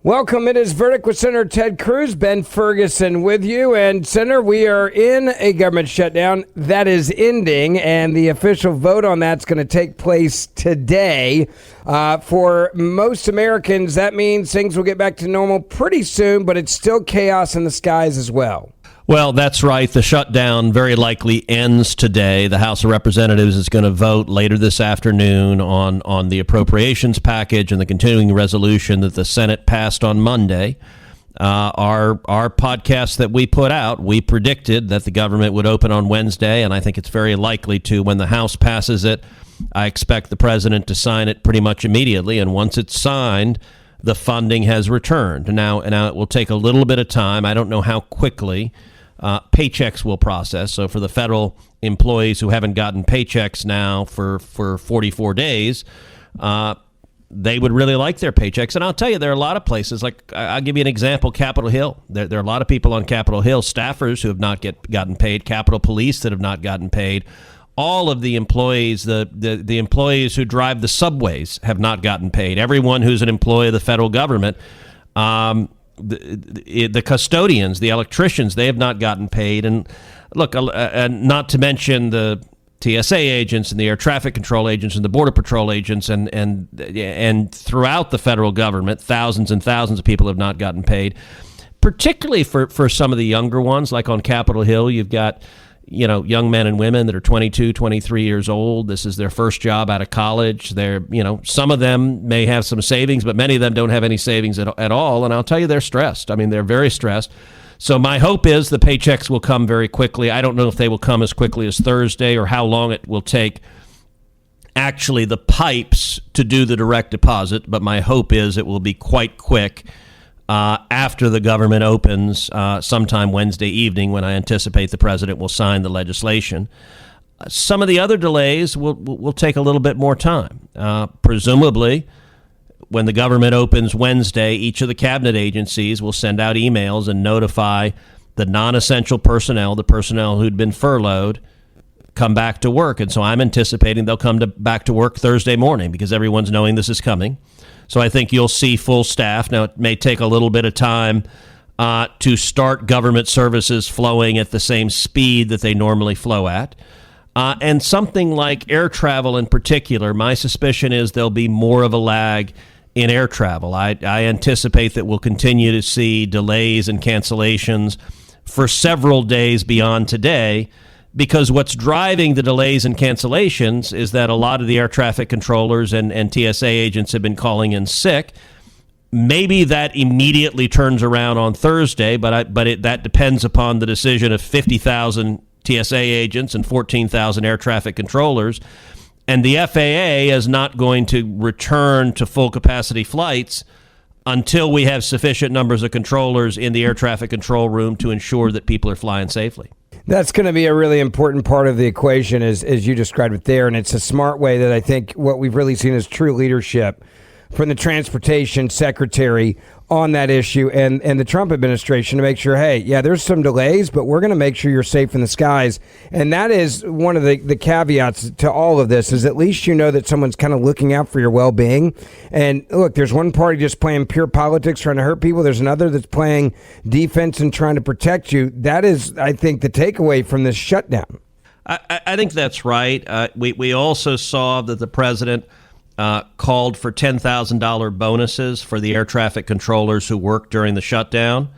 Welcome. It is Verdict with Senator Ted Cruz, Ben Ferguson with you. And Senator, we are in a government shutdown that is ending, and the official vote on that's going to take place today. For most Americans, that means things will get back to normal pretty soon, but it's still chaos in the skies as well. Well, that's right. The shutdown very likely ends today. The House of Representatives is going to vote later this afternoon on the appropriations package and the continuing resolution that the Senate passed on Monday. Our podcast that we put out, we predicted that the government would open on Wednesday, and I think it's very likely to. When the House passes it, I expect the president to sign it pretty much immediately, and once it's signed, the funding has returned. Now it will take a little bit of time. I don't know how quickly paychecks will process. So for the federal employees who haven't gotten paychecks now for 44 days, they would really like their paychecks. And I'll tell you, there are a lot of places, like I'll give you an example, Capitol Hill. There are a lot of people on Capitol Hill, staffers who have not gotten paid, Capitol Police that have not gotten paid. All of the employees, the employees who drive the subways have not gotten paid. Everyone who's an employee of the federal government, the custodians, the electricians, they have not gotten paid. And look, not to mention the TSA agents and the air traffic control agents and the border patrol agents and throughout the federal government, thousands and thousands of people have not gotten paid, particularly for some of the younger ones, like on Capitol Hill. You've got young men and women that are 22, 23 years old. This is their first job out of college. Some of them may have some savings, but many of them don't have any savings at all. And I'll tell you, they're stressed. I mean, they're very stressed. So my hope is the paychecks will come very quickly. I don't know if they will come as quickly as Thursday or how long it will take actually the pipes to do the direct deposit, but my hope is it will be quite quick after the government opens sometime Wednesday evening, when I anticipate the president will sign the legislation. Some of the other delays will take a little bit more time. Presumably, when the government opens Wednesday, each of the cabinet agencies will send out emails and notify the non-essential personnel, the personnel who'd been furloughed, come back to work. And so I'm anticipating they'll come back to work Thursday morning because everyone's knowing this is coming. So I think you'll see full staff. Now, it may take a little bit of time to start government services flowing at the same speed that they normally flow at. And something like air travel in particular, my suspicion is there'll be more of a lag in air travel. I anticipate that we'll continue to see delays and cancellations for several days beyond today, because what's driving the delays and cancellations is that a lot of the air traffic controllers and TSA agents have been calling in sick. Maybe that immediately turns around on Thursday, but that depends upon the decision of 50,000 TSA agents and 14,000 air traffic controllers. And the FAA is not going to return to full capacity flights until we have sufficient numbers of controllers in the air traffic control room to ensure that people are flying safely. That's going to be a really important part of the equation, as you described it there. And it's a smart way that I think what we've really seen is true leadership from the transportation secretary on that issue and the Trump administration to make sure, hey, yeah, there's some delays, but we're going to make sure you're safe in the skies. And that is one of the caveats to all of this, is at least you know that someone's kind of looking out for your well-being. And look, there's one party just playing pure politics, trying to hurt people. There's another that's playing defense and trying to protect you. That is, I think, the takeaway from this shutdown. I think that's right. We also saw that the president called for $10,000 bonuses for the air traffic controllers who worked during the shutdown.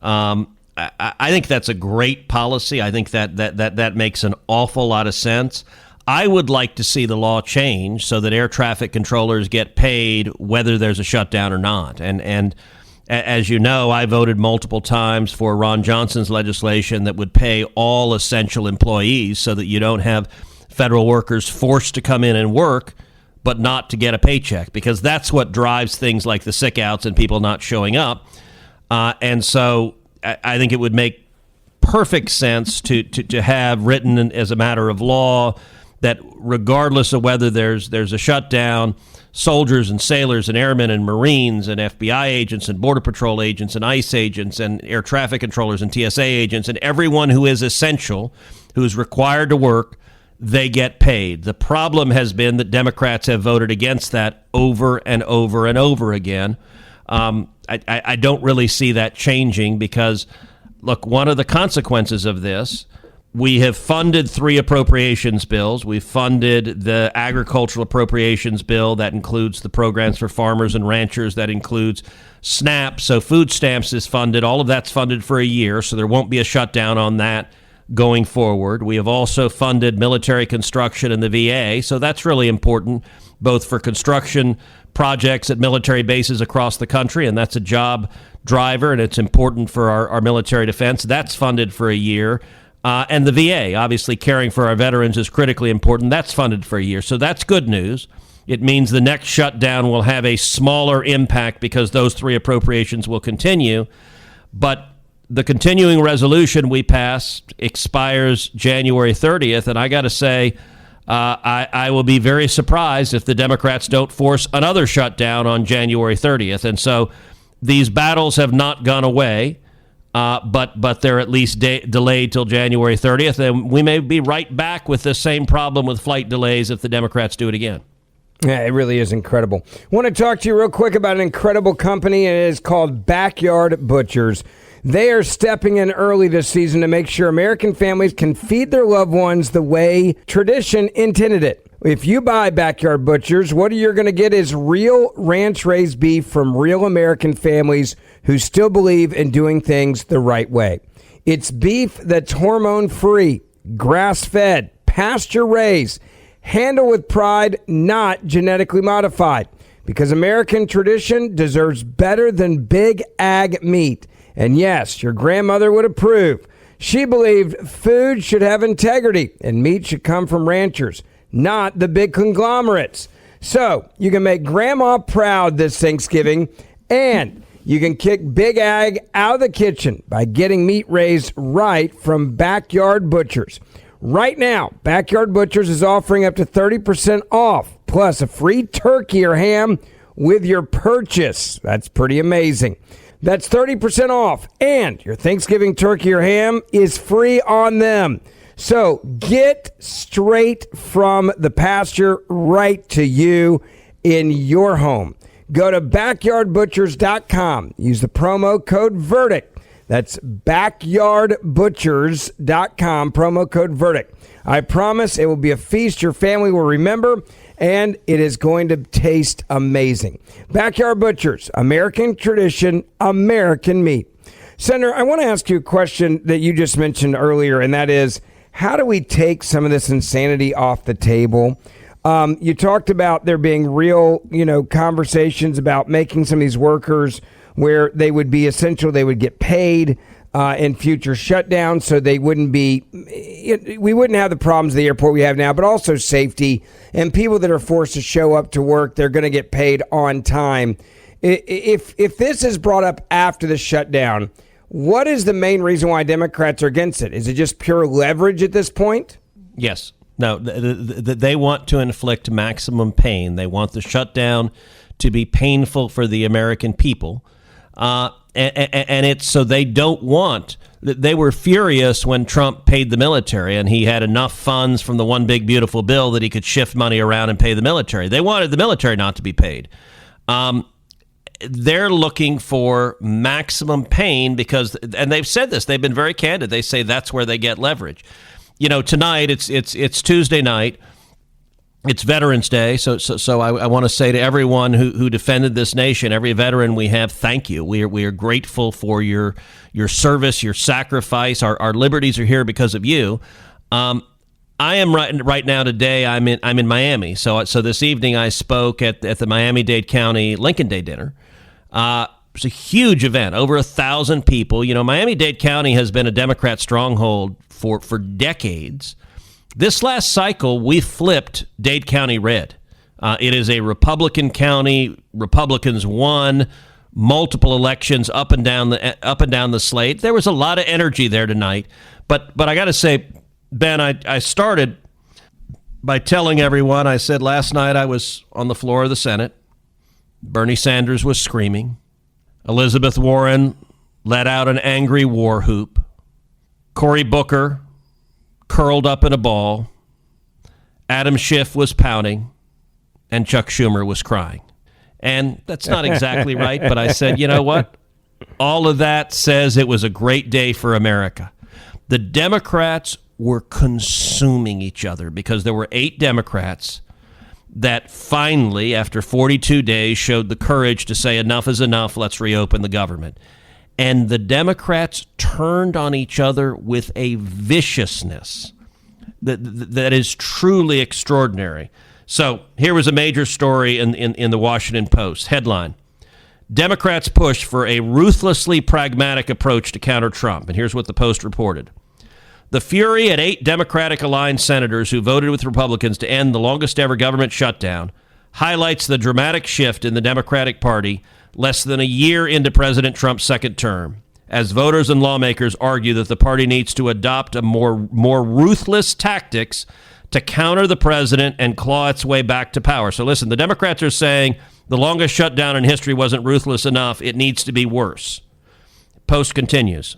I think that's a great policy. I think that makes an awful lot of sense. I would like to see the law change so that air traffic controllers get paid whether there's a shutdown or not. And as you know, I voted multiple times for Ron Johnson's legislation that would pay all essential employees so that you don't have federal workers forced to come in and work but not to get a paycheck, because that's what drives things like the sick outs and people not showing up. And so I think it would make perfect sense to have written as a matter of law that regardless of whether there's a shutdown, soldiers and sailors and airmen and Marines and FBI agents and Border Patrol agents and ICE agents and air traffic controllers and TSA agents and everyone who is essential, who is required to work, they get paid. The problem has been that Democrats have voted against that over and over and over again. I don't really see that changing because, look, one of the consequences of this, we have funded 3 appropriations bills. We've funded the agricultural appropriations bill that includes the programs for farmers and ranchers, that includes SNAP. So food stamps is funded. All of that's funded for a year, so there won't be a shutdown on that going forward. We have also funded military construction in the VA, so that's really important, both for construction projects at military bases across the country, and that's a job driver, and it's important for our military defense. That's funded for a year. And the VA, obviously caring for our veterans is critically important. That's funded for a year. So that's good news. It means the next shutdown will have a smaller impact because those 3 appropriations will continue. But the continuing resolution we passed expires January 30th. And I got to say, I will be very surprised if the Democrats don't force another shutdown on January 30th. And so these battles have not gone away. But they're at least delayed till January 30th, and we may be right back with the same problem with flight delays if the Democrats do it again. Yeah, it really is incredible. I want to talk to you real quick about an incredible company, and it is called Backyard Butchers. They are stepping in early this season to make sure American families can feed their loved ones the way tradition intended it. If you buy Backyard Butchers, what you're going to get is real ranch-raised beef from real American families who still believe in doing things the right way. It's beef that's hormone-free, grass-fed, pasture-raised, handled with pride, not genetically modified. Because American tradition deserves better than big ag meat. And yes, your grandmother would approve. She believed food should have integrity and meat should come from ranchers, not the big conglomerates. So you can make grandma proud this Thanksgiving, and you can kick big ag out of the kitchen by getting meat raised right from Backyard Butchers. Right now, Backyard Butchers is offering up to 30% off, plus a free turkey or ham with your purchase. That's pretty amazing. That's 30% off, and your Thanksgiving turkey or ham is free on them. So get straight from the pasture right to you in your home. Go to backyardbutchers.com. Use the promo code VERDICT. That's backyardbutchers.com, promo code VERDICT. I promise it will be a feast your family will remember, and it is going to taste amazing. Backyard Butchers, American tradition, American meat. Senator, I want to ask you a question that you just mentioned earlier, and that is, how do we take some of this insanity off the table? You talked about there being real, conversations about making some of these workers where they would be essential, they would get paid in future shutdowns, so they wouldn't be, we wouldn't have the problems at the airport we have now, but also safety and people that are forced to show up to work, they're going to get paid on time. If this is brought up after the shutdown, what is the main reason why Democrats are against it? Is it just pure leverage at this point? Yes. No, they want to inflict maximum pain. They want the shutdown to be painful for the American people. And it's so they don't want. They were furious when Trump paid the military and he had enough funds from the one big beautiful bill that he could shift money around and pay the military. They wanted the military not to be paid. They're looking for maximum pain because, and they've said this, they've been very candid. They say that's where they get leverage. Tonight it's Tuesday night. It's Veterans Day, so I want to say to everyone who defended this nation, every veteran we have, thank you. We are grateful for your service, your sacrifice. Our liberties are here because of you. I am right now today. I'm in Miami. So this evening I spoke at the Miami-Dade County Lincoln Day dinner. It's a huge event, over 1,000 people. Miami-Dade County has been a Democrat stronghold for decades. This last cycle, we flipped Dade County red. It is a Republican county. Republicans won multiple elections up and down the slate. There was a lot of energy there tonight. But I got to say, Ben, I started by telling everyone, I said last night I was on the floor of the Senate. Bernie Sanders was screaming. Elizabeth Warren let out an angry war whoop. Cory Booker curled up in a ball. Adam Schiff was pouting, and Chuck Schumer was crying. And that's not exactly right, but I said, you know what? All of that says it was a great day for America. The Democrats were consuming each other because there were 8 Democrats that finally, after 42 days, showed the courage to say enough is enough, let's reopen the government. And the Democrats turned on each other with a viciousness that is truly extraordinary. So here was a major story in the Washington Post. Headline: Democrats push for a ruthlessly pragmatic approach to counter Trump. And here's what the Post reported. The fury at 8 Democratic-aligned senators who voted with Republicans to end the longest-ever government shutdown highlights the dramatic shift in the Democratic Party less than a year into President Trump's second term, as voters and lawmakers argue that the party needs to adopt a more ruthless tactics to counter the president and claw its way back to power. So listen, the Democrats are saying the longest shutdown in history wasn't ruthless enough. It needs to be worse. Post continues.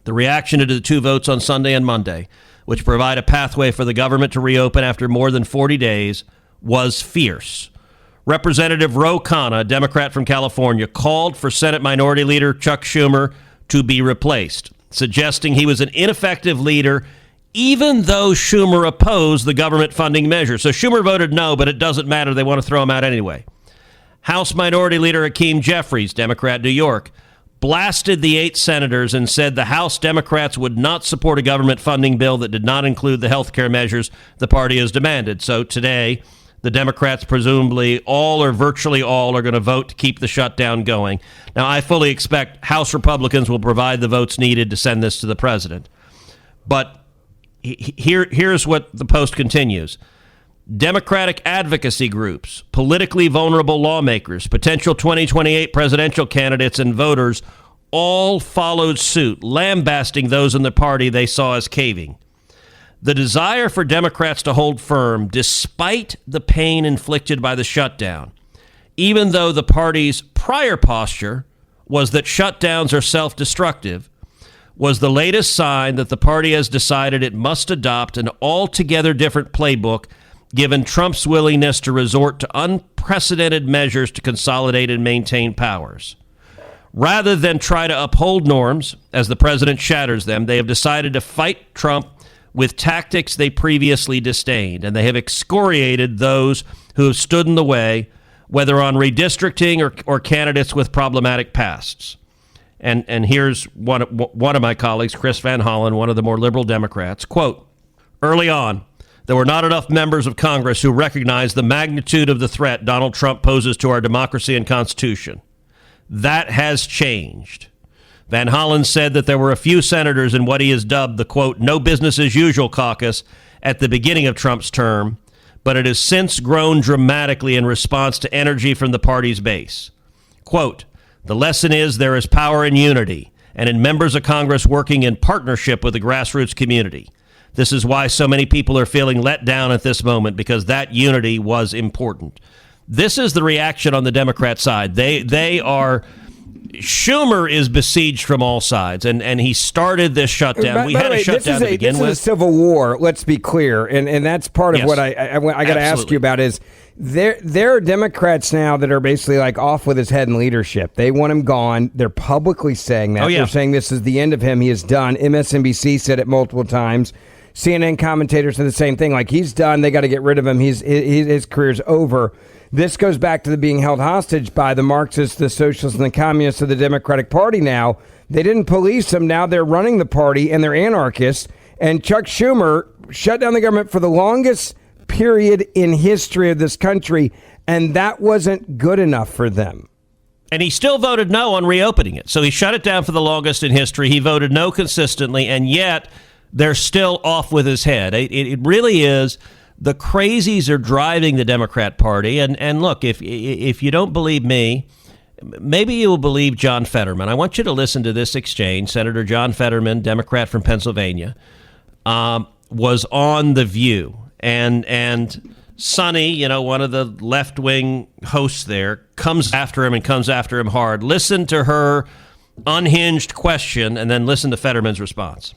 The reaction to the 2 votes on Sunday and Monday, which provide a pathway for the government to reopen after more than 40 days, was fierce. Representative Ro Khanna, a Democrat from California, called for Senate Minority Leader Chuck Schumer to be replaced, suggesting he was an ineffective leader even though Schumer opposed the government funding measure. So Schumer voted no, but it doesn't matter. They want to throw him out anyway. House Minority Leader Hakeem Jeffries, Democrat, New York, blasted the 8 senators and said the House Democrats would not support a government funding bill that did not include the health care measures the party has demanded. So today, the Democrats, presumably all or virtually all, are going to vote to keep the shutdown going. Now, I fully expect House Republicans will provide the votes needed to send this to the president. But here's what the Post continues. Democratic advocacy groups, politically vulnerable lawmakers, potential 2028 presidential candidates, and voters all followed suit, lambasting those in the party they saw as caving. The desire for Democrats to hold firm, despite the pain inflicted by the shutdown, even though the party's prior posture was that shutdowns are self-destructive, was the latest sign that the party has decided it must adopt an altogether different playbook given Trump's willingness to resort to unprecedented measures to consolidate and maintain powers. Rather than try to uphold norms as the president shatters them, they have decided to fight Trump with tactics they previously disdained, and they have excoriated those who have stood in the way, whether on redistricting or candidates with problematic pasts. And here's one of my colleagues, Chris Van Hollen, one of the more liberal Democrats, quote, early on, there were not enough members of Congress who recognized the magnitude of the threat Donald Trump poses to our democracy and Constitution. That has changed. Van Hollen said that there were a few senators in what he has dubbed the, quote, no business as usual caucus at the beginning of Trump's term, but it has since grown dramatically in response to energy from the party's base. Quote, the lesson is there is power in unity and in members of Congress working in partnership with the grassroots community. This is why so many people are feeling let down at this moment, because that unity was important. This is the reaction on the Democrat side. They are... Schumer is besieged from all sides, and he started this shutdown. We had a shutdown to begin with. This is a civil war, let's be clear, and that's part of what I got to ask you about is there are Democrats now that are basically like off with his head in leadership. They want him gone. They're publicly saying that. They're saying this is the end of him. He is done. MSNBC said it multiple times. CNN commentators said the same thing. Like, he's done. They got to get rid of him. His career's over. This goes back to the being held hostage by the Marxists, the socialists, and the communists of the Democratic Party now. They didn't police them. Now they're running the party, and they're anarchists. And Chuck Schumer shut down the government for the longest period in history of this country, and that wasn't good enough for them. And he still voted no on reopening it. So he shut it down for the longest in history. He voted no consistently, and yet they're still off with his head. It really is. The crazies are driving the Democrat Party. And look, if you don't believe me, maybe you will believe John Fetterman. I want you to listen to this exchange. Senator John Fetterman, Democrat from Pennsylvania, was on The View. And Sonny, one of the left-wing hosts there, comes after him hard. Listen to her unhinged question, and then listen to Fetterman's response.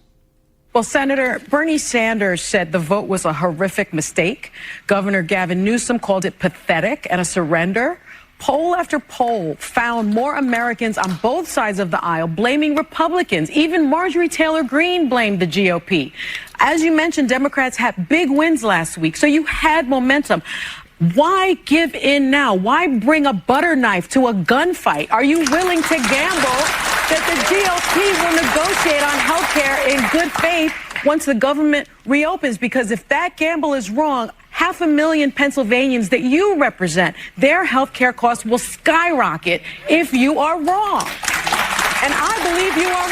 Well, Senator, Bernie Sanders said the vote was a horrific mistake. Governor Gavin Newsom called it pathetic and a surrender. Poll after poll found more Americans on both sides of the aisle blaming Republicans. Even Marjorie Taylor Greene blamed the GOP. As you mentioned, Democrats had big wins last week, so you had momentum. Why give in now? Why bring a butter knife to a gunfight? Are you willing to gamble that the GOP will negotiate on health care in good faith once the government reopens? Because if that gamble is wrong, 500,000 Pennsylvanians that you represent, their health care costs will skyrocket if you are wrong. And I believe you are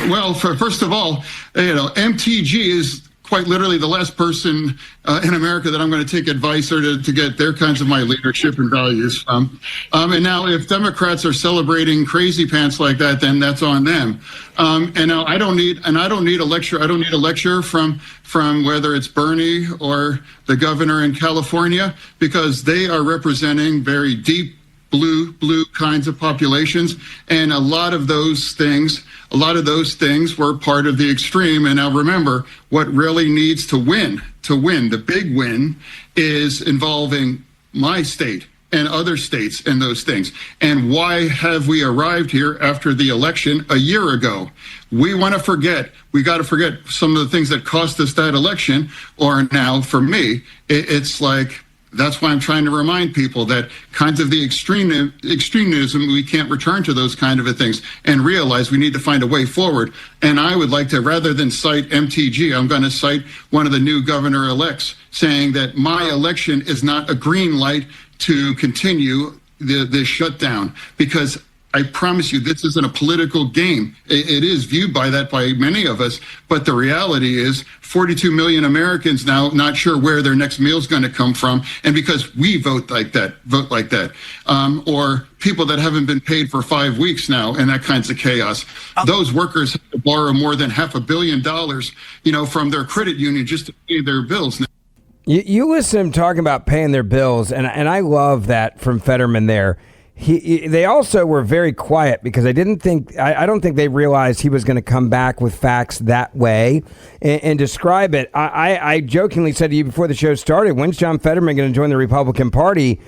wrong. Well, first of all, MTG is quite literally the last person in America that I'm going to take advice or to get their kinds of my leadership and values from. And now if Democrats are celebrating crazy pants like that, then that's on them. And now I don't need a lecture. I don't need a lecture from whether it's Bernie or the governor in California, because they are representing very deep blue kinds of populations. And a lot of those things were part of the extreme. And now remember, what really needs to win, the big win, is involving my state and other states and those things. And why have we arrived here after the election a year ago? We got to forget some of the things that cost us that election. Or now, for me, it's like, that's why I'm trying to remind people that kinds of the extremism, we can't return to those kind of things and realize we need to find a way forward. And I would like to, rather than cite MTG, I'm going to cite one of the new governor-elects saying that my election is not a green light to continue this shutdown, because I promise you, this isn't a political game. It is viewed by many of us, but the reality is 42 million Americans now not sure where their next meal is going to come from, and because we vote like that, or people that haven't been paid for 5 weeks now, and that kinds of chaos. Those workers have to borrow more than $500 million, from their credit union just to pay their bills now. You listen to him talking about paying their bills, and I love that from Fetterman there. They also were very quiet because I don't think they realized he was going to come back with facts that way and describe it. I jokingly said to you before the show started, when's John Fetterman going to join the Republican Party?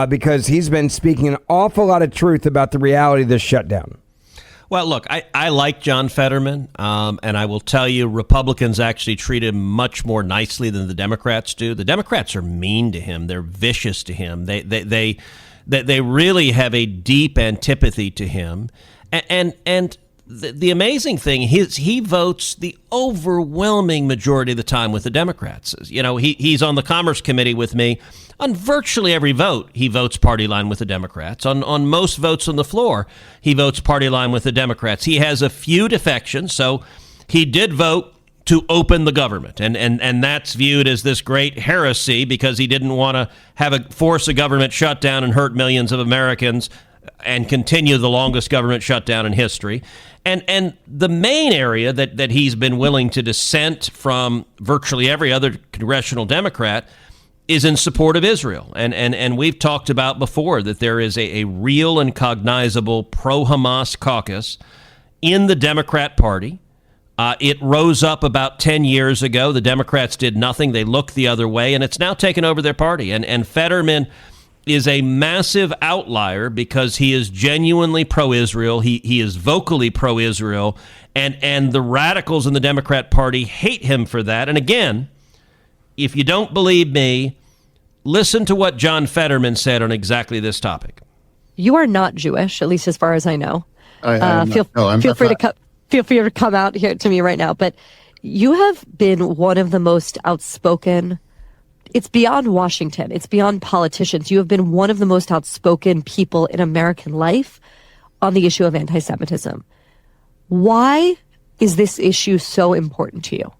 Because he's been speaking an awful lot of truth about the reality of this shutdown. Well, look, I like John Fetterman, and I will tell you, Republicans actually treat him much more nicely than the Democrats do. The Democrats are mean to him. They're vicious to him. They really have a deep antipathy to him. And the amazing thing is he votes the overwhelming majority of the time with the Democrats. He's on the Commerce Committee with me. On virtually every vote, he votes party line with the Democrats. On most votes on the floor, he votes party line with the Democrats. He has a few defections, so he did vote to open the government, and that's viewed as this great heresy because he didn't want to force a government shutdown and hurt millions of Americans and continue the longest government shutdown in history. And the main area that he's been willing to dissent from virtually every other congressional Democrat is in support of Israel. And we've talked about before that there is a real and cognizable pro-Hamas caucus in the Democrat Party. It rose up about 10 years ago. The Democrats did nothing. They looked the other way, and it's now taken over their party. And Fetterman is a massive outlier because he is genuinely pro-Israel. He is vocally pro-Israel, and the radicals in the Democrat Party hate him for that. And again, if you don't believe me, listen to what John Fetterman said on exactly this topic. You are not Jewish, at least as far as I know. Feel free to come out here to me right now. But you have been one of the most outspoken. It's beyond Washington. It's beyond politicians. You have been one of the most outspoken people in American life on the issue of anti-Semitism. Why is this issue so important to you?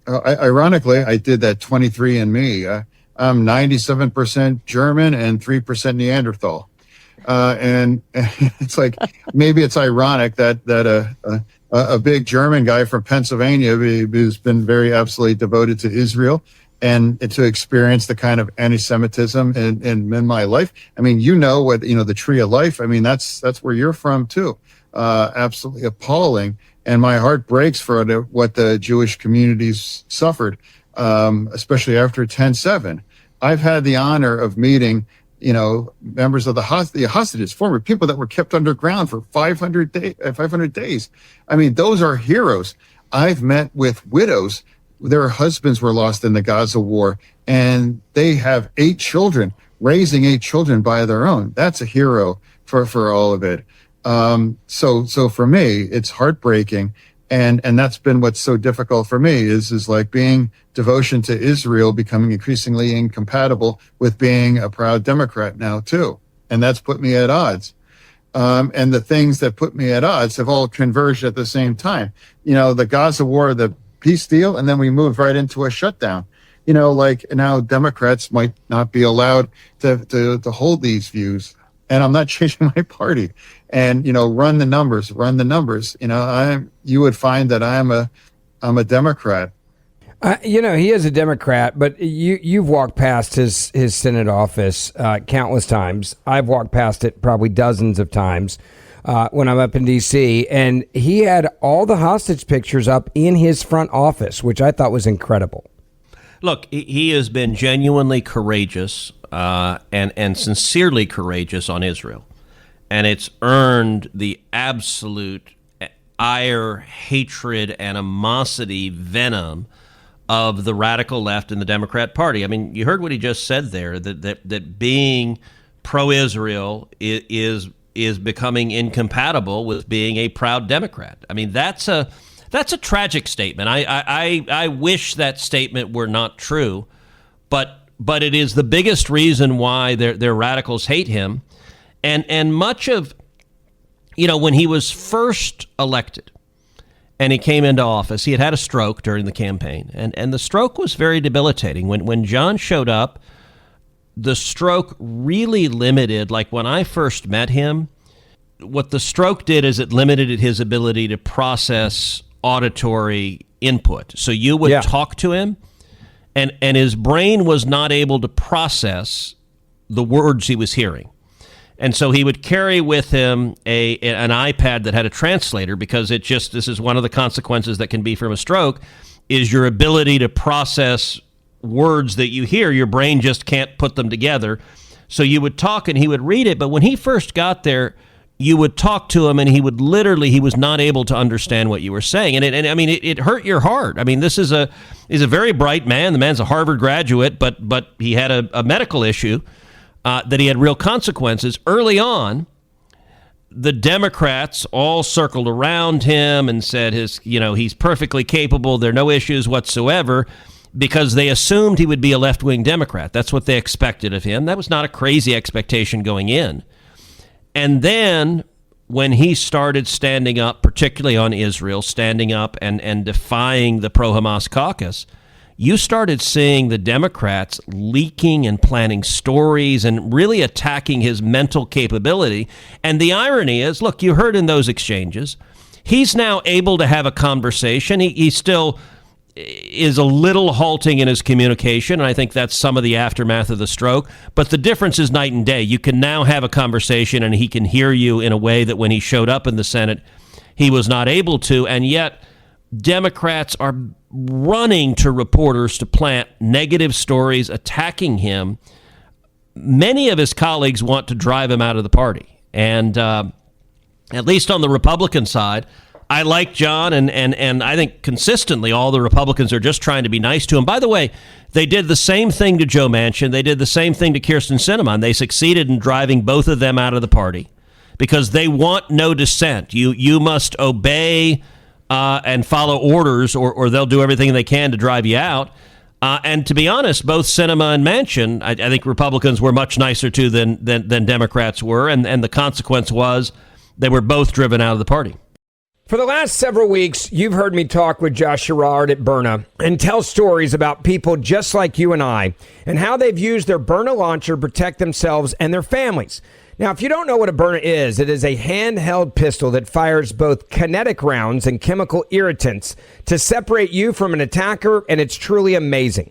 Ironically, I did that 23andMe. I'm 97% German and 3% Neanderthal. And it's like, maybe it's ironic that a big German guy from Pennsylvania who's been very absolutely devoted to Israel and to experience the kind of anti-Semitism in my life. I mean, the Tree of Life. I mean, that's where you're from too. Absolutely appalling. And my heart breaks for what the Jewish communities suffered, especially after 10/7. I've had the honor of meeting members of the hostages, former people that were kept underground for 500 days. I mean, those are heroes. I've met with widows. Their husbands were lost in the Gaza war, and they have 8 children, raising 8 children by their own. That's a hero for all of it. So for me, it's heartbreaking. And that's been what's so difficult for me is like being devotion to Israel becoming increasingly incompatible with being a proud Democrat now too. And that's put me at odds. And the things that put me at odds have all converged at the same time. The Gaza war, the peace deal, and then we moved right into a shutdown. Like now Democrats might not be allowed to hold these views. And I'm not changing my party. And, run the numbers. You would find that I'm a Democrat. He is a Democrat, but you've walked past his Senate office countless times. I've walked past it probably dozens of times when I'm up in D.C., and he had all the hostage pictures up in his front office, which I thought was incredible. Look, he has been genuinely courageous and sincerely courageous on Israel. And it's earned the absolute ire, hatred, animosity, venom of the radical left in the Democrat Party. I mean, you heard what he just said there, that being pro-Israel is becoming incompatible with being a proud Democrat. I mean, that's a tragic statement. I wish that statement were not true, but it is the biggest reason why their radicals hate him. And much of, when he was first elected and he came into office, he had a stroke during the campaign. And the stroke was very debilitating. When John showed up, the stroke really limited, like when I first met him, what the stroke did is it limited his ability to process auditory input. So you would talk to him, and his brain was not able to process the words he was hearing. And so he would carry with him an iPad that had a translator, because this is one of the consequences that can be from a stroke, is your ability to process words that you hear. Your brain just can't put them together. So you would talk and he would read it. But when he first got there, you would talk to him and he was not able to understand what you were saying. And it hurt your heart. I mean, he's a very bright man. The man's a Harvard graduate, but he had a medical issue that he had real consequences. Early on, the Democrats all circled around him and said he's perfectly capable. There are no issues whatsoever, because they assumed he would be a left-wing Democrat. That's what they expected of him. That was not a crazy expectation going in. And then when he started standing up, particularly on Israel, standing up and defying the pro-Hamas caucus, you started seeing the Democrats leaking and planning stories and really attacking his mental capability. And the irony is, look, you heard in those exchanges, he's now able to have a conversation. He still is a little halting in his communication, and I think that's some of the aftermath of the stroke. But the difference is night and day. You can now have a conversation, and he can hear you in a way that when he showed up in the Senate, he was not able to. And yet Democrats are running to reporters to plant negative stories attacking him. Many of his colleagues want to drive him out of the party. And at least on the Republican side, I like John, and I think consistently all the Republicans are just trying to be nice to him. By the way, they did the same thing to Joe Manchin. They did the same thing to Kyrsten Sinema, and they succeeded in driving both of them out of the party because they want no dissent. You must obey and follow orders, or they'll do everything they can to drive you out. And to be honest, both Sinema and Manchin, I think Republicans were much nicer to than Democrats were, and the consequence was they were both driven out of the party. For the last several weeks, you've heard me talk with Josh Sherrard at Byrna and tell stories about people just like you and I and how they've used their Byrna launcher to protect themselves and their families. Now, if you don't know what a Byrna is, it is a handheld pistol that fires both kinetic rounds and chemical irritants to separate you from an attacker, and it's truly amazing.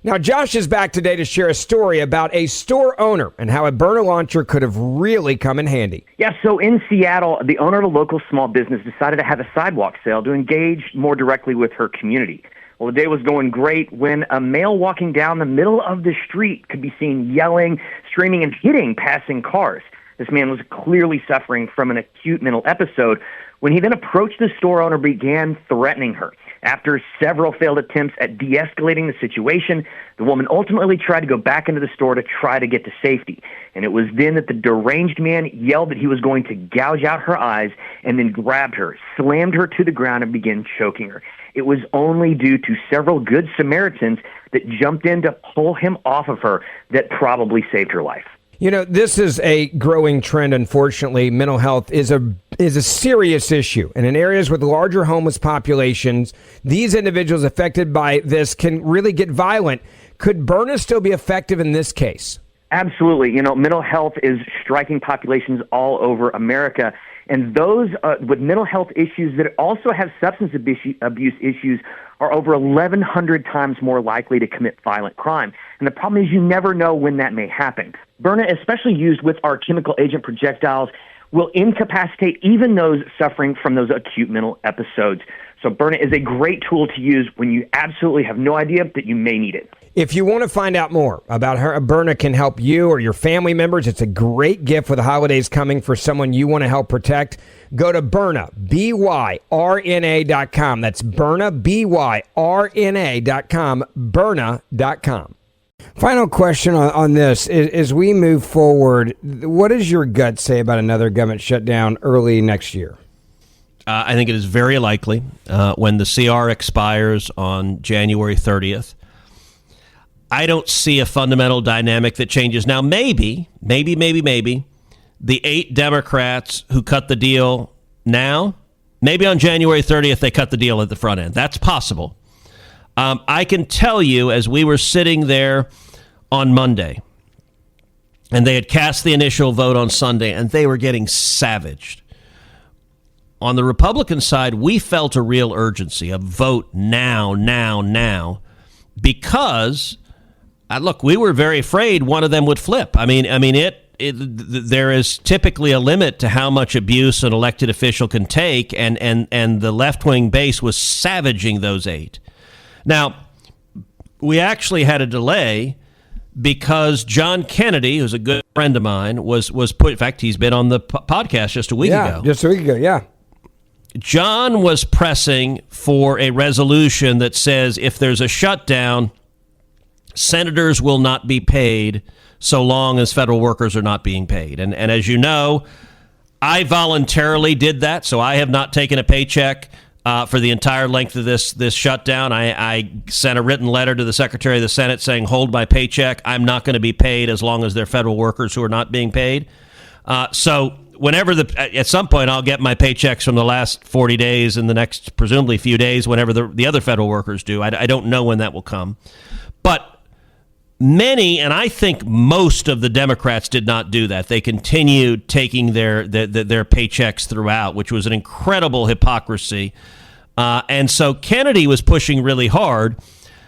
Now, Josh is back today to share a story about a store owner and how a Byrna launcher could have really come in handy. Yeah, so in Seattle, the owner of a local small business decided to have a sidewalk sale to engage more directly with her community. Well, the day was going great when a male walking down the middle of the street could be seen yelling, screaming and hitting passing cars. This man was clearly suffering from an acute mental episode when he then approached the store owner and began threatening her. After several failed attempts at de-escalating the situation, the woman ultimately tried to go back into the store to try to get to safety. And it was then that the deranged man yelled that he was going to gouge out her eyes and then grabbed her, slammed her to the ground, and began choking her. It was only due to several good Samaritans that jumped in to pull him off of her that probably saved her life. You know, this is a growing trend, unfortunately. Mental health is a serious issue. And in areas with larger homeless populations, these individuals affected by this can really get violent. Could Berna still be effective in this case? Absolutely. You know, mental health is striking populations all over America. And those with mental health issues that also have substance abuse issues are over 1,100 times more likely to commit violent crime. And the problem is you never know when that may happen. Berna, especially used with our chemical agent projectiles, will incapacitate even those suffering from those acute mental episodes. So Berna is a great tool to use when you absolutely have no idea that you may need it. If you want to find out more about how Berna can help you or your family members, it's a great gift with the holidays coming for someone you want to help protect. Go to Berna, BYRNA.com. That's Berna, BYRNA.com, Berna.com. Final question on this. As we move forward, what does your gut say about another government shutdown early next year? I think it is very likely when the CR expires on January 30th. I don't see a fundamental dynamic that changes. Now, maybe, the 8 Democrats who cut the deal now, maybe on January 30th they cut the deal at the front end. That's possible. I can tell you, as we were sitting there on Monday, and they had cast the initial vote on Sunday, and they were getting savaged. On the Republican side, we felt a real urgency, a vote now, because, look, we were very afraid one of them would flip. I mean, there is typically a limit to how much abuse an elected official can take, and the left-wing base was savaging those 8. Now, we actually had a delay because John Kennedy, who's a good friend of mine, was put. In fact, he's been on the podcast just a week ago. Just a week ago, yeah. John was pressing for a resolution that says if there's a shutdown, senators will not be paid so long as federal workers are not being paid. And as you know, I voluntarily did that, so I have not taken a paycheck for the entire length of this shutdown. I sent a written letter to the Secretary of the Senate saying, hold my paycheck. I'm not going to be paid as long as they're federal workers who are not being paid. So whenever at some point I'll get my paychecks from the last 40 days in the next presumably few days, whenever the other federal workers do. I don't know when that will come. But many, and I think most of the Democrats did not do that. They continued taking their paychecks throughout, which was an incredible hypocrisy. And so Kennedy was pushing really hard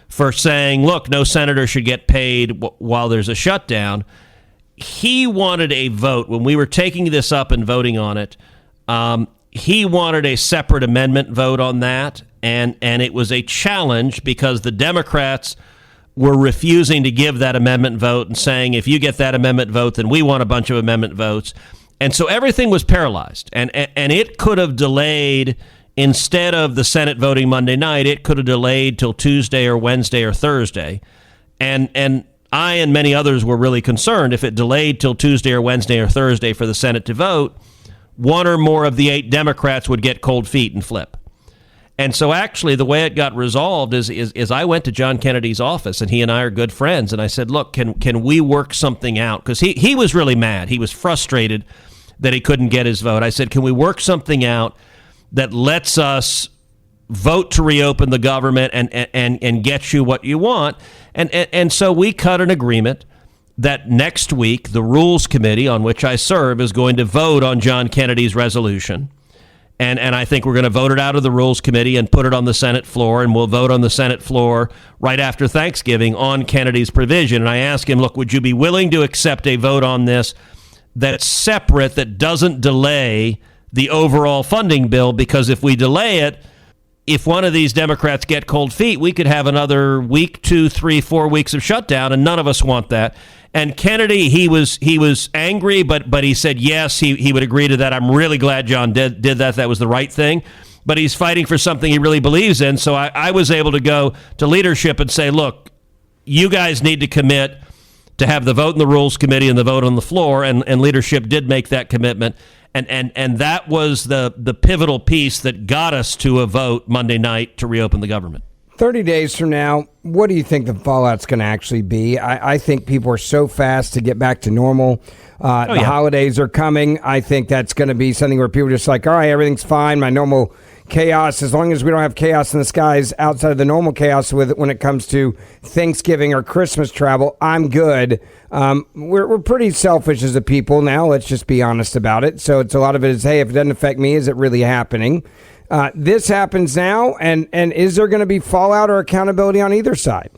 for saying, look, no senator should get paid while there's a shutdown. He wanted a vote. When we were taking this up and voting on it, he wanted a separate amendment vote on that. And it was a challenge because the Democrats were refusing to give that amendment vote and saying, if you get that amendment vote, then we want a bunch of amendment votes. And so everything was paralyzed. And it could have delayed, instead of the Senate voting Monday night, it could have delayed till Tuesday or Wednesday or Thursday. And I and many others were really concerned if it delayed till Tuesday or Wednesday or Thursday for the Senate to vote, one or more of the 8 Democrats would get cold feet and flip. And so actually the way it got resolved is I went to John Kennedy's office, and he and I are good friends, and I said, look, can we work something out? Because he was really mad. He was frustrated that he couldn't get his vote. I said, can we work something out that lets us vote to reopen the government and get you what you want? And so we cut an agreement that next week the Rules Committee, on which I serve, is going to vote on John Kennedy's resolution. And I think we're going to vote it out of the Rules Committee and put it on the Senate floor, and we'll vote on the Senate floor right after Thanksgiving on Kennedy's provision. And I asked him, look, would you be willing to accept a vote on this that's separate, that doesn't delay the overall funding bill? Because if we delay it, if one of these Democrats get cold feet, we could have another week, 2, 3, 4 weeks of shutdown, and none of us want that. And Kennedy, he was angry, but he said yes, he would agree to that. I'm really glad John did that. That was the right thing. But he's fighting for something he really believes in. So I was able to go to leadership and say, look, you guys need to commit to have the vote in the Rules Committee and the vote on the floor. And leadership did make that commitment. And that was the pivotal piece that got us to a vote Monday night to reopen the government. 30 days from now, what do you think the fallout's going to actually be? I think people are so fast to get back to normal. The holidays are coming. I think that's going to be something where people are just like, all right, everything's fine. My normal chaos, as long as we don't have chaos in the skies outside of the normal chaos when it comes to Thanksgiving or Christmas travel, I'm good. We're pretty selfish as a people now. Let's just be honest about it. So it's a lot of it is, hey, if it doesn't affect me, is it really happening? This happens now, and is there going to be fallout or accountability on either side?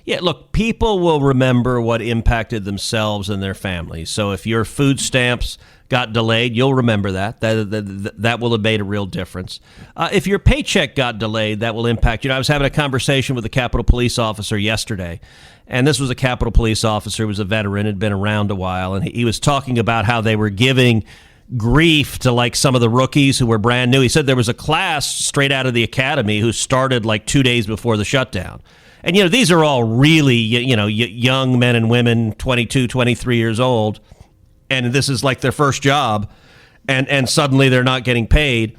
Yeah, look, people will remember what impacted themselves and their families. So if your food stamps got delayed, you'll remember that. That will have made a real difference. If your paycheck got delayed, that will impact you. I was having a conversation with a Capitol Police officer yesterday, and this was a Capitol Police officer who was a veteran, had been around a while, and he was talking about how they were giving grief to like some of the rookies who were brand new. He said there was a class straight out of the academy who started like 2 days before the shutdown. And, these are all really, young men and women, 22, 23 years old. And this is like their first job. And suddenly they're not getting paid.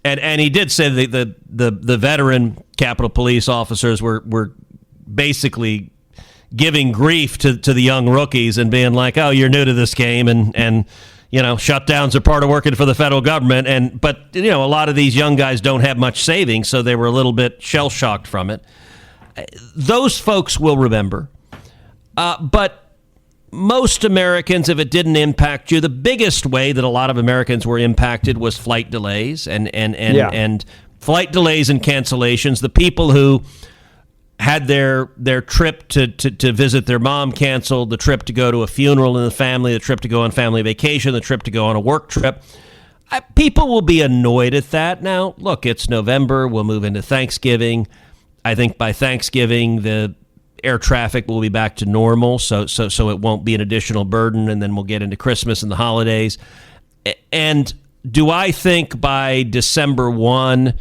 And he did say the veteran Capitol Police officers were basically giving grief to the young rookies and being like, oh, you're new to this game. And shutdowns are part of working for the federal government. But a lot of these young guys don't have much savings. So they were a little bit shell-shocked from it. Those folks will remember. But most Americans, if it didn't impact you, the biggest way that a lot of Americans were impacted was flight delays and flight delays and cancellations. The people who had their trip to visit their mom canceled, the trip to go to a funeral in the family, the trip to go on family vacation, the trip to go on a work trip. People will be annoyed at that. Now, look, it's November. We'll move into Thanksgiving. I think by Thanksgiving, the air traffic will be back to normal, so it won't be an additional burden, and then we'll get into Christmas and the holidays. And do I think by December 1,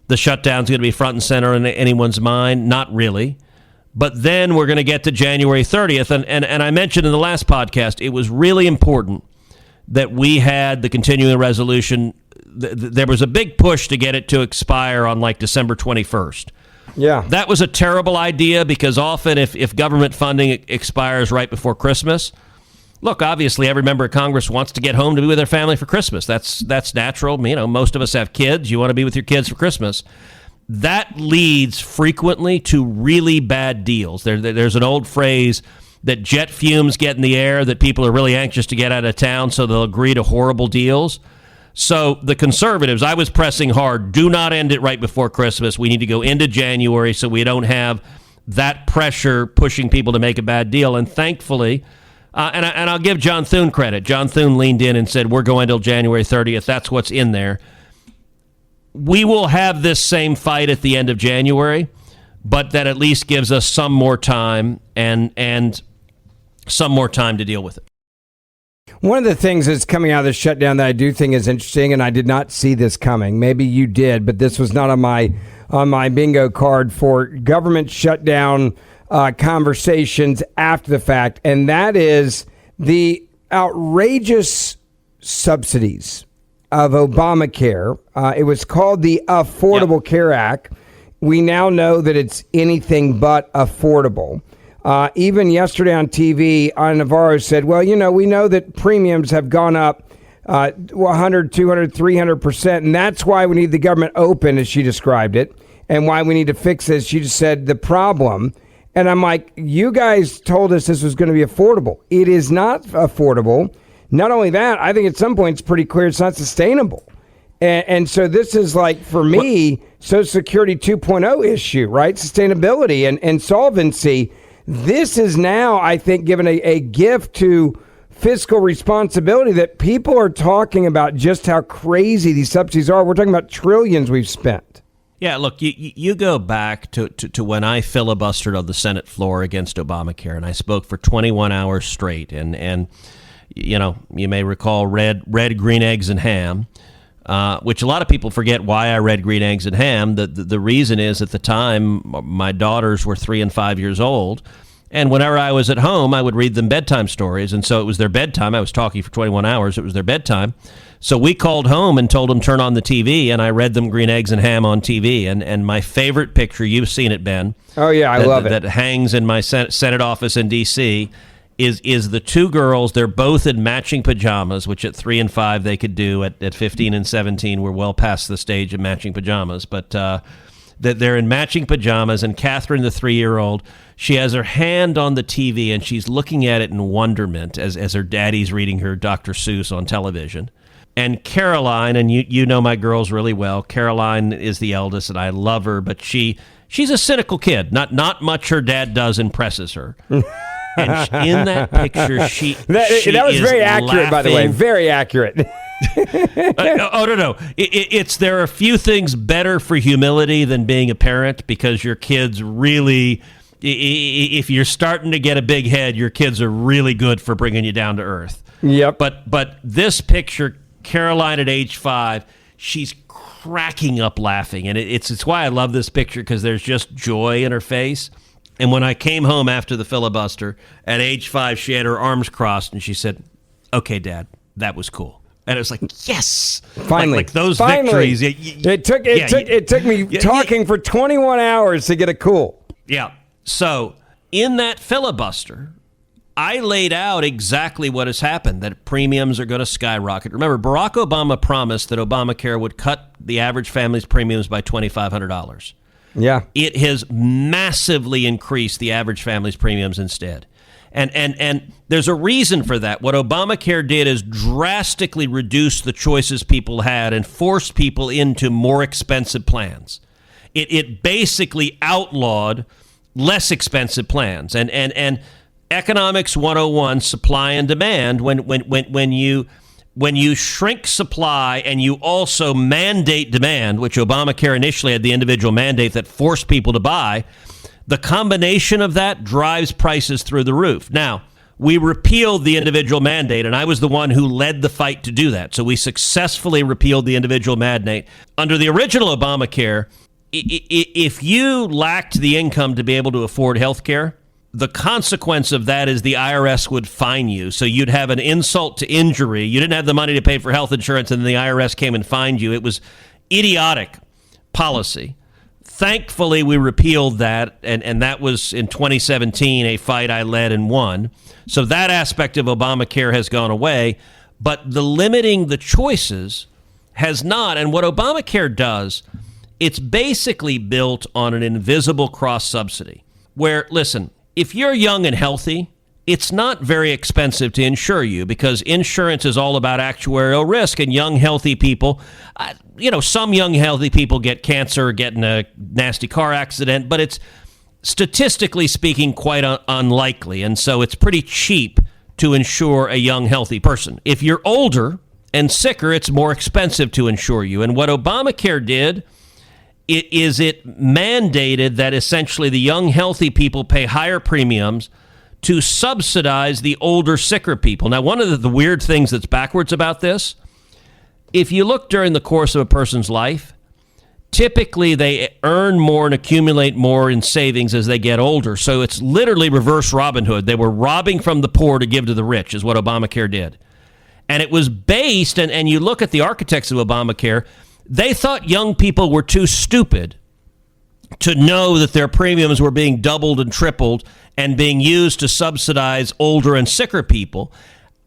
the shutdown's going to be front and center in anyone's mind? Not really. But then we're going to get to January 30th, and I mentioned in the last podcast, it was really important that we had the continuing resolution. There was a big push to get it to expire on like December 21st. Yeah. That was a terrible idea because often if government funding expires right before Christmas, look, obviously every member of Congress wants to get home to be with their family for Christmas. That's natural. Most of us have kids. You want to be with your kids for Christmas. That leads frequently to really bad deals. There's an old phrase that jet fumes get in the air, that people are really anxious to get out of town, so they'll agree to horrible deals. So the conservatives, I was pressing hard, do not end it right before Christmas. We need to go into January so we don't have that pressure pushing people to make a bad deal. And thankfully, and I'll give John Thune credit. John Thune leaned in and said, we're going till January 30th. That's what's in there. We will have this same fight at the end of January, but that at least gives us some more time and some more time to deal with it. One of the things that's coming out of the shutdown that I do think is interesting, and I did not see this coming. Maybe you did, but this was not on my bingo card for government shutdown conversations after the fact, and that is the outrageous subsidies of Obamacare. It was called the Affordable Care Act. We now know that it's anything but affordable. Even yesterday on TV, Navarro said, well, we know that premiums have gone up 100, 200, 300%, and that's why we need the government open, as she described it, and why we need to fix this. She just said the problem. And I'm like, you guys told us this was going to be affordable. It is not affordable. Not only that, I think at some point it's pretty clear it's not sustainable. And so this is like, for me, Social Security 2.0 issue, right? Sustainability and solvency. This is now, I think, given a gift to fiscal responsibility that people are talking about just how crazy these subsidies are. We're talking about trillions we've spent. Yeah, look, you go back to when I filibustered on the Senate floor against Obamacare, and I spoke for 21 hours straight. And you know, you may recall red, green eggs, and ham, which a lot of people forget why I read green eggs and ham. The reason is at the time, my daughters were 3 and 5 years old. And whenever I was at home, I would read them bedtime stories. And so it was their bedtime. I was talking for 21 hours. It was their bedtime. So we called home and told them turn on the TV, and I read them green eggs and ham on TV. And my favorite picture, you've seen it, Ben. Oh, yeah, I love it. That hangs in my Senate office in D.C., is the two girls. They're both in matching pajamas, which at 3 and 5 they could do. At 15 and 17, we're well past the stage of matching pajamas. But that they're in matching pajamas, and Catherine, the 3-year-old, she has her hand on the TV, and she's looking at it in wonderment as her daddy's reading her Dr. Seuss on television. And Caroline, and you know my girls really well. Caroline is the eldest, and I love her, but she's a cynical kid. Not much her dad does impresses her. And in that picture, that was very accurate, by the way. Very accurate. No. There are a few things better for humility than being a parent, because your kids really, if you're starting to get a big head, your kids are really good for bringing you down to earth. Yep. But this picture, Caroline at age 5, she's cracking up laughing. And it's why I love this picture, because there's just joy in her face. And when I came home after the filibuster, at age 5, she had her arms crossed and she said, "Okay, Dad, that was cool." And it was like, yes, finally, like those victories. It took me talking for 21 hours to get a cool. Yeah. So in that filibuster, I laid out exactly what has happened, that premiums are going to skyrocket. Remember, Barack Obama promised that Obamacare would cut the average family's premiums by $2,500. Yeah. It has massively increased the average family's premiums instead. And there's a reason for that. What Obamacare did is drastically reduce the choices people had and forced people into more expensive plans. It basically outlawed less expensive plans. And Economics 101, supply and demand, when you shrink supply and you also mandate demand, which Obamacare initially had the individual mandate that forced people to buy, the combination of that drives prices through the roof. Now, we repealed the individual mandate, and I was the one who led the fight to do that. So we successfully repealed the individual mandate. Under the original Obamacare, if you lacked the income to be able to afford health care, the consequence of that is the IRS would fine you. So you'd have an insult to injury. You didn't have the money to pay for health insurance, and the IRS came and fined you. It was idiotic policy. Thankfully, we repealed that, and that was in 2017, a fight I led and won. So that aspect of Obamacare has gone away, but the limiting the choices has not. And what Obamacare does, it's basically built on an invisible cross-subsidy where, listen, if you're young and healthy, it's not very expensive to insure you, because insurance is all about actuarial risk, and young, healthy people, some young, healthy people get cancer or get in a nasty car accident, but it's statistically speaking quite unlikely. And so it's pretty cheap to insure a young, healthy person. If you're older and sicker, it's more expensive to insure you. And what Obamacare did, it mandated that essentially the young, healthy people pay higher premiums to subsidize the older, sicker people. Now, one of the weird things that's backwards about this, if you look during the course of a person's life, typically they earn more and accumulate more in savings as they get older. So it's literally reverse Robin Hood. They were robbing from the poor to give to the rich, is what Obamacare did. And it was based, and you look at the architects of Obamacare, they thought young people were too stupid to know that their premiums were being doubled and tripled and being used to subsidize older and sicker people.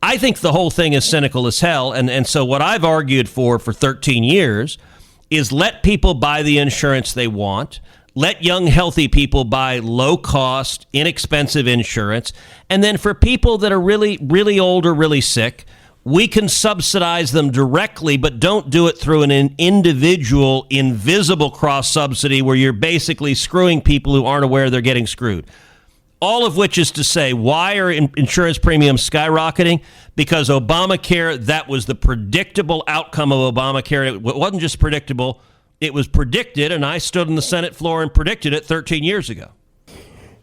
I think the whole thing is cynical as hell. And so what I've argued for 13 years is let people buy the insurance they want. Let young, healthy people buy low-cost, inexpensive insurance. And then for people that are really, really old or really sick, we can subsidize them directly, but don't do it through an individual, invisible cross-subsidy where you're basically screwing people who aren't aware they're getting screwed. All of which is to say, why are insurance premiums skyrocketing? Because Obamacare, that was the predictable outcome of Obamacare. It wasn't just predictable, It was predicted, and I stood on the Senate floor and predicted it 13 years ago.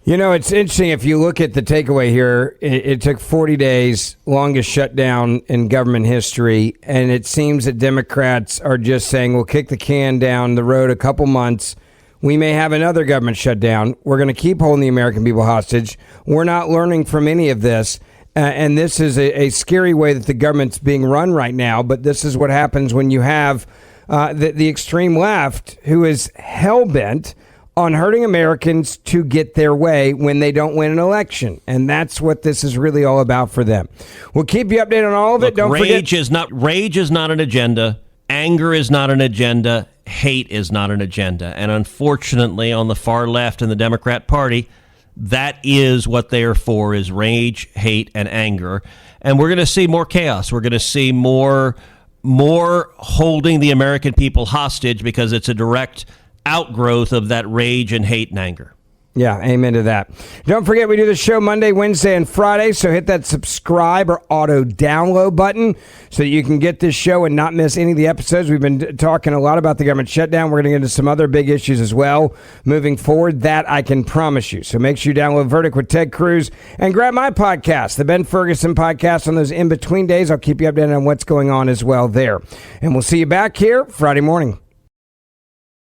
You know, it's interesting. If you look at the takeaway here, it took 40 days, longest shutdown in government history. And it seems that Democrats are just saying, we'll kick the can down the road a couple months. We may have another government shutdown. We're going to keep holding the American people hostage. We're not learning from any of this. And this is a scary way that the government's being run right now. But this is what happens when you have the extreme left, who is hell-bent on hurting Americans to get their way when they don't win an election. And that's what this is really all about for them. We'll keep you updated on all of it. Don't forget. Rage is not an agenda. Anger is not an agenda. Hate is not an agenda. And unfortunately, on the far left in the Democrat Party, that is what they are for, is rage, hate, and anger. And we're going to see more chaos. We're going to see more holding the American people hostage because it's a direct outgrowth of that rage and hate and anger. Yeah, amen to that. Don't forget, we do the show Monday, Wednesday, and Friday, so hit that subscribe or auto-download button so that you can get this show and not miss any of the episodes. We've been talking a lot about the government shutdown. We're going to get into some other big issues as well moving forward. That I can promise you. So make sure you download Verdict with Ted Cruz and grab my podcast, the Ben Ferguson podcast, on those in-between days. I'll keep you updated on what's going on as well there. And we'll see you back here Friday morning.